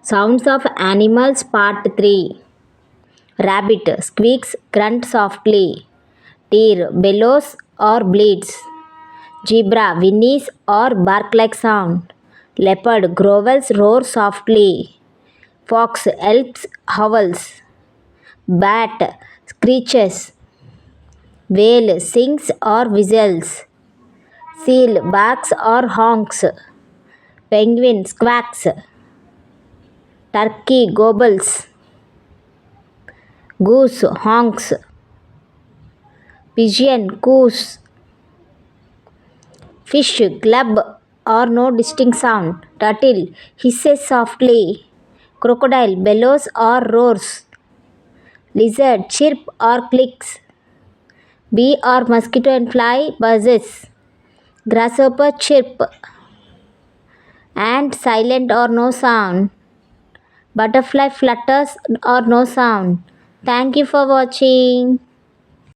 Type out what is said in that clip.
Sounds of animals part 3. Rabbit squeaks, grunts softly. Deer bellows or bleats. Zebra whinnies or bark like sound. Leopard growls, roars softly. Fox yelps, howls. Bat screeches. Whale sings or whistles. Seal barks or honks. Penguin squawks. Turkey gobbles. Goose honks. Pigeon coos. Fish glub or no distinct sound. Turtle hisses softly. Crocodile bellows or roars. Lizard chirp or clicks. Bee or mosquito and fly buzzes. Grasshopper chirp. Ant silent or no sound. Butterfly flutters or no sound. Thank you for watching.